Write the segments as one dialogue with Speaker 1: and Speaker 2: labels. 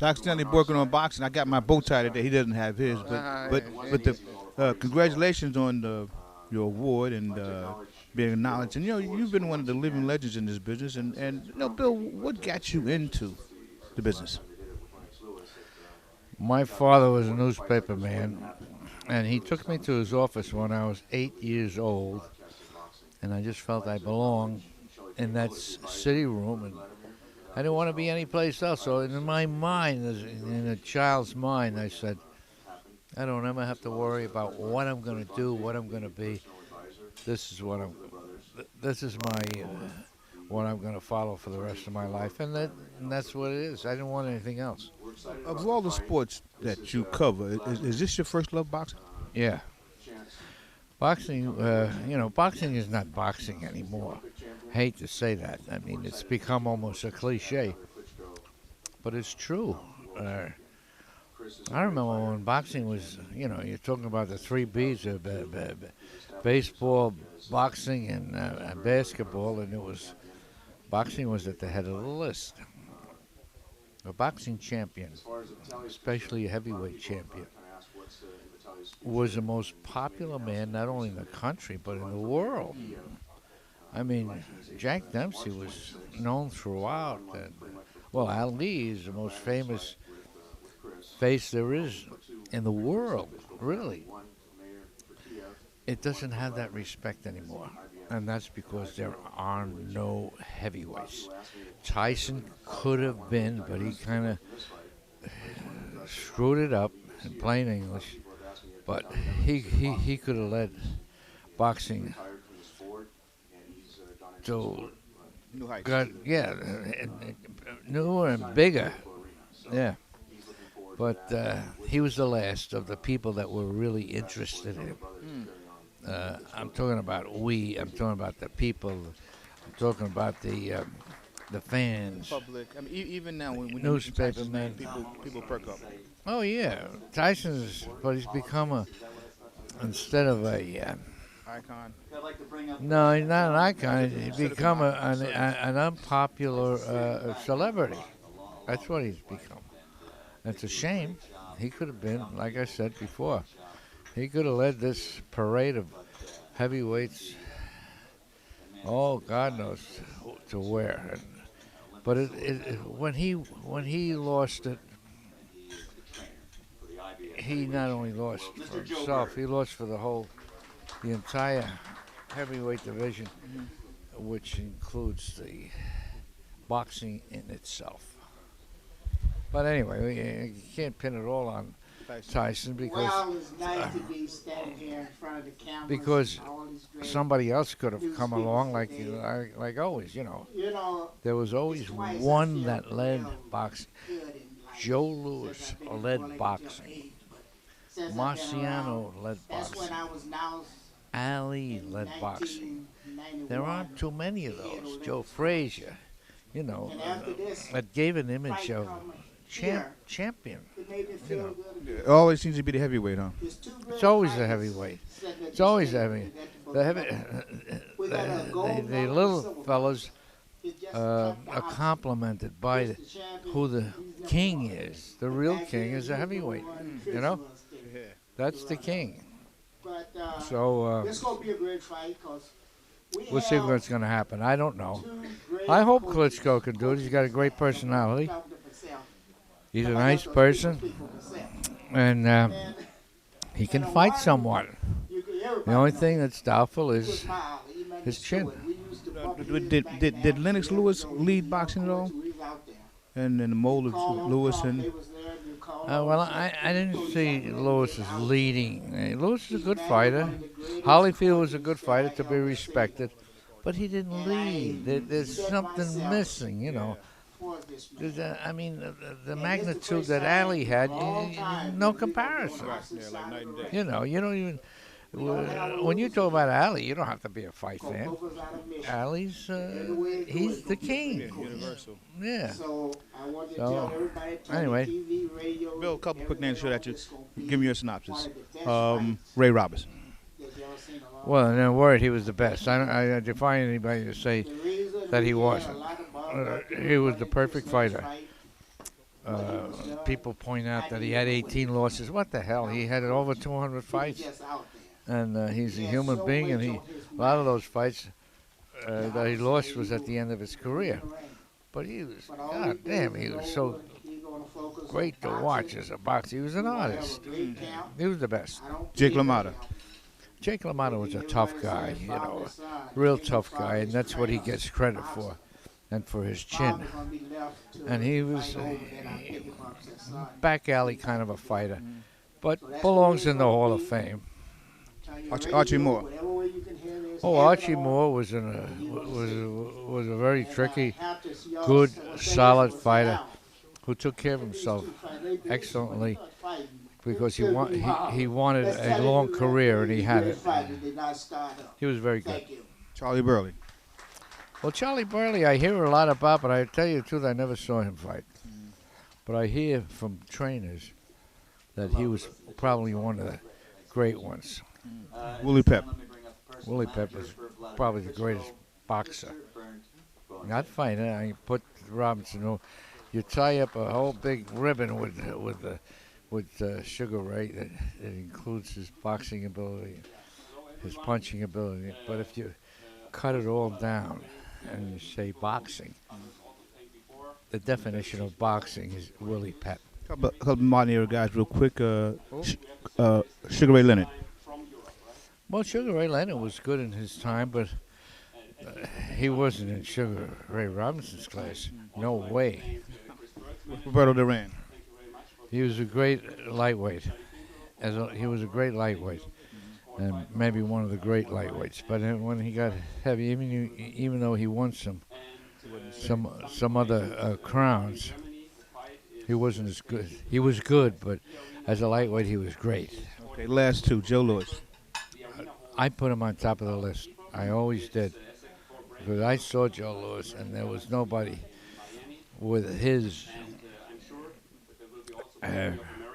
Speaker 1: Doc Stanley working on boxing. I got my bow tie today. He doesn't have his, but the congratulations on your award and being acknowledged. And you've been one of the living legends in this business. And Bill, what got you into the business?
Speaker 2: My father was a newspaper man, and he took me to his office when I was 8 years old, and I just felt I belonged in that city room, and I didn't want to be anyplace else. So in my mind, in a child's mind, I said, I don't ever have to worry about what I'm going to do, what I'm going to be. This is what I'm. This is my what I'm going to follow for the rest of my life, and that's what it is. I didn't want anything else.
Speaker 1: Of all the sports that you cover, is this your first love, boxing?
Speaker 2: Yeah, boxing. Boxing is not boxing anymore. I hate to say that. I mean, it's become almost a cliche, but it's true. I remember when boxing was, you're talking about the three B's of baseball, boxing, and basketball, and boxing was at the head of the list. A boxing champion, especially a heavyweight champion, was the most popular man not only in the country but in the world. I mean, Jack Dempsey was known throughout. Ali is the most famous face there is in the world, really. It doesn't have that respect anymore, and that's because there are no heavyweights. Tyson could have been, but he kind of screwed it up in plain English. But he could have led boxing to
Speaker 1: New heights.
Speaker 2: newer and bigger. Yeah. But he was the last of the people that were really interested in him. I'm talking about I'm talking about the people. I'm talking about the fans.
Speaker 1: Public. I mean, even now when you
Speaker 2: Newspaper
Speaker 1: Tyson's
Speaker 2: men.
Speaker 1: name, people perk up.
Speaker 2: Oh yeah, but he's become instead of a
Speaker 1: Icon.
Speaker 2: no, he's not an icon. He's become an unpopular celebrity. That's what he's become. It's a shame. He could have been, like I said before, he could have led this parade of heavyweights. Oh, God knows to where. But when he lost it, he not only lost for himself, he lost for the entire heavyweight division, which includes the boxing in itself. But anyway, you can't pin it all on Tyson
Speaker 3: Well, it's nice to be standing here in front of the cameras.
Speaker 2: because
Speaker 3: and all these great
Speaker 2: somebody else could have
Speaker 3: news
Speaker 2: come
Speaker 3: people
Speaker 2: along
Speaker 3: today.
Speaker 2: like always,
Speaker 3: You know,
Speaker 2: There was always
Speaker 3: it's twice I
Speaker 2: one
Speaker 3: feel
Speaker 2: that led
Speaker 3: real
Speaker 2: boxing.
Speaker 3: good in life.
Speaker 2: Joe
Speaker 3: Since
Speaker 2: Louis
Speaker 3: I've been
Speaker 2: led
Speaker 3: willing to
Speaker 2: boxing.
Speaker 3: age, but since I've been
Speaker 2: Marciano
Speaker 3: around,
Speaker 2: led
Speaker 3: that's when
Speaker 2: boxing.
Speaker 3: I was now
Speaker 2: Ali
Speaker 3: in
Speaker 2: led boxing.
Speaker 3: 1991.
Speaker 2: There aren't too many of those. Joe Frazier,
Speaker 3: And after this,
Speaker 2: that gave an image
Speaker 3: fight
Speaker 2: of
Speaker 3: come here,
Speaker 2: champion.
Speaker 3: it made me feel
Speaker 2: know.
Speaker 3: good.
Speaker 1: It always seems to be the heavyweight, huh?
Speaker 3: There's two
Speaker 2: It's
Speaker 3: great
Speaker 2: always the
Speaker 3: fighters
Speaker 2: heavyweight.
Speaker 3: sitting at
Speaker 2: It's
Speaker 3: the
Speaker 2: always
Speaker 3: stage.
Speaker 2: the heavy.
Speaker 3: We got to
Speaker 2: The heavy,
Speaker 3: book We got a gold
Speaker 2: the
Speaker 3: medal and
Speaker 2: little
Speaker 3: silver
Speaker 2: fellas
Speaker 3: It's just
Speaker 2: are
Speaker 3: top boxing.
Speaker 2: complimented by
Speaker 3: He's the champion.
Speaker 2: who the
Speaker 3: He's number
Speaker 2: king
Speaker 3: one.
Speaker 2: is. The real
Speaker 3: Back
Speaker 2: king
Speaker 3: then,
Speaker 2: is a
Speaker 3: he was
Speaker 2: heavyweight.
Speaker 3: number one.
Speaker 2: You know?
Speaker 3: Chris was there.
Speaker 2: That's the king.
Speaker 3: But
Speaker 2: So
Speaker 3: this gonna be a great fight because
Speaker 2: we'll see what's going to happen. I don't know.
Speaker 3: two great
Speaker 2: I hope
Speaker 3: coaches.
Speaker 2: Klitschko can do it. He's got a great personality.
Speaker 3: Talking to myself.
Speaker 2: He's a
Speaker 3: I
Speaker 2: nice
Speaker 3: got to
Speaker 2: person,
Speaker 3: speak for myself.
Speaker 2: and
Speaker 3: And
Speaker 2: he can
Speaker 3: in a
Speaker 2: fight
Speaker 3: while,
Speaker 2: somewhat.
Speaker 3: everybody
Speaker 2: The only
Speaker 3: knows
Speaker 2: thing that's doubtful
Speaker 3: he was
Speaker 2: is
Speaker 3: mild. He managed
Speaker 2: his
Speaker 3: to
Speaker 2: chin.
Speaker 3: do it. We used to bump
Speaker 1: Did,
Speaker 3: heads back
Speaker 1: did,
Speaker 3: in
Speaker 1: Lennox
Speaker 3: Africa.
Speaker 1: Lewis
Speaker 3: So
Speaker 1: lead
Speaker 3: he
Speaker 1: boxing at all?
Speaker 3: we was out there.
Speaker 1: And in the mold of
Speaker 3: Call on
Speaker 1: Lewis
Speaker 3: call.
Speaker 1: and
Speaker 3: They was there, you call
Speaker 2: well,
Speaker 3: on.
Speaker 2: I didn't
Speaker 3: Coach
Speaker 2: see
Speaker 3: Jackson
Speaker 2: Lewis
Speaker 3: was
Speaker 2: as
Speaker 3: out.
Speaker 2: leading. Lewis is a
Speaker 3: He's
Speaker 2: good
Speaker 3: married
Speaker 2: fighter.
Speaker 3: one of the greatest
Speaker 2: Holyfield was a
Speaker 3: coaches
Speaker 2: good
Speaker 3: that
Speaker 2: fighter
Speaker 3: I
Speaker 2: to be
Speaker 3: ever
Speaker 2: respected, but he didn't
Speaker 3: And
Speaker 2: lead.
Speaker 3: I
Speaker 2: There's
Speaker 3: set
Speaker 2: something
Speaker 3: myself
Speaker 2: missing,
Speaker 3: for this man.
Speaker 2: I mean, the
Speaker 3: And this is the
Speaker 2: magnitude
Speaker 3: first
Speaker 2: that
Speaker 3: time
Speaker 2: Ali
Speaker 3: in
Speaker 2: had,
Speaker 3: a long time
Speaker 2: no
Speaker 3: that we got
Speaker 2: comparison.
Speaker 3: to go on opposite
Speaker 1: like
Speaker 3: side
Speaker 1: night
Speaker 3: of
Speaker 1: and
Speaker 3: the
Speaker 1: day.
Speaker 3: ring.
Speaker 2: You don't even.
Speaker 3: don't have
Speaker 2: When you
Speaker 3: rules
Speaker 2: talk
Speaker 3: here.
Speaker 2: about Ali, you don't have to be a fight
Speaker 3: Go
Speaker 2: fan.
Speaker 3: focus on a mission.
Speaker 2: Ali's,
Speaker 3: Any way it go,
Speaker 2: he's
Speaker 3: it
Speaker 2: the
Speaker 3: gonna be
Speaker 2: king.
Speaker 3: great.
Speaker 1: Universal.
Speaker 2: Yeah.
Speaker 3: So I want to
Speaker 2: So,
Speaker 3: tell everybody,
Speaker 2: anyway.
Speaker 3: TV, radio,
Speaker 1: Bill, a couple quick names to show that you.
Speaker 3: it's gonna be
Speaker 1: Give me your
Speaker 3: one
Speaker 1: synopsis.
Speaker 3: of the best
Speaker 1: Ray Robertson.
Speaker 3: fights that y'all seen in a long
Speaker 2: Well,
Speaker 3: time.
Speaker 2: in a word, he was the best. I defy anybody to say
Speaker 3: The reason
Speaker 2: that he
Speaker 3: we had a
Speaker 2: wasn't.
Speaker 3: lot of ball
Speaker 2: He was the perfect
Speaker 3: this
Speaker 2: fighter.
Speaker 3: fight
Speaker 2: people point out that he had 18 losses. What the hell? He had over 200 fights, and he's a human being. And a lot of those fights that he lost was at the end of his career. But he was, god damn, he was so great to watch as a boxer. He was an artist. He was the best.
Speaker 1: Jake LaMotta.
Speaker 2: Jake LaMotta was a tough guy, real tough guy, and that's what he gets credit for, and for his chin. And he was a back alley kind of a fighter, but belongs in the Hall of Fame.
Speaker 1: Archie Moore.
Speaker 2: Oh, Archie Moore was a very tricky, good, solid fighter who took care of himself excellently because he wanted a long career and he had it. He was very good.
Speaker 1: Charlie Burley.
Speaker 2: Well, Charlie Burley, I hear a lot about, but I tell you the truth, I never saw him fight. But I hear from trainers that he was probably one of the great ones.
Speaker 1: Willie Pep.
Speaker 2: Willie Pep was probably the greatest boxer. Not fighter. I put Robinson. You tie up a whole big ribbon with Sugar Ray that includes his boxing ability, his punching ability. But if you cut it all down and you say boxing, the definition of boxing is Willie Pep.
Speaker 1: A couple modern era guys, real quick. Sugar Ray Leonard.
Speaker 2: Well, Sugar Ray Leonard was good in his time, but he wasn't in Sugar Ray Robinson's class. No way.
Speaker 1: Roberto Duran.
Speaker 2: He was a great lightweight. He was a great lightweight, and maybe one of the great lightweights. But when he got heavy, even though he won some other crowns, he wasn't as good. He was good, but as a lightweight, he was great.
Speaker 1: Okay, last two. Joe Louis.
Speaker 2: I put him on top of the list. I always did. Because I saw Joe Louis, and there was nobody with his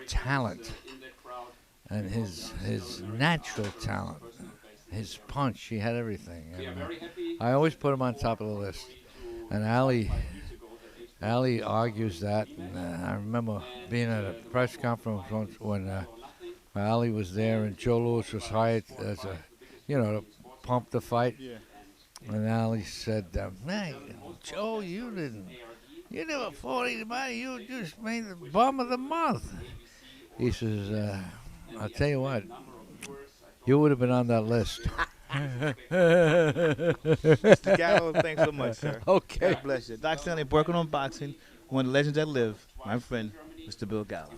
Speaker 2: talent and his natural talent, his punch. He had everything. And, I always put him on top of the list. And Ali argues that. And, I remember being at a press conference once when Ali was there and Joe Louis was hired as to pump the fight.
Speaker 1: Yeah.
Speaker 2: And Ali said, "Man, Joe, you never fought anybody. You just made the bum of the month." He says, "I'll tell you what, you would have been on that list."
Speaker 1: Mr. Gallo, thanks so much, sir.
Speaker 2: Okay.
Speaker 1: God bless you. Doc Stanley, working on boxing, one of the legends that live, my friend, Mr. Bill Gallo.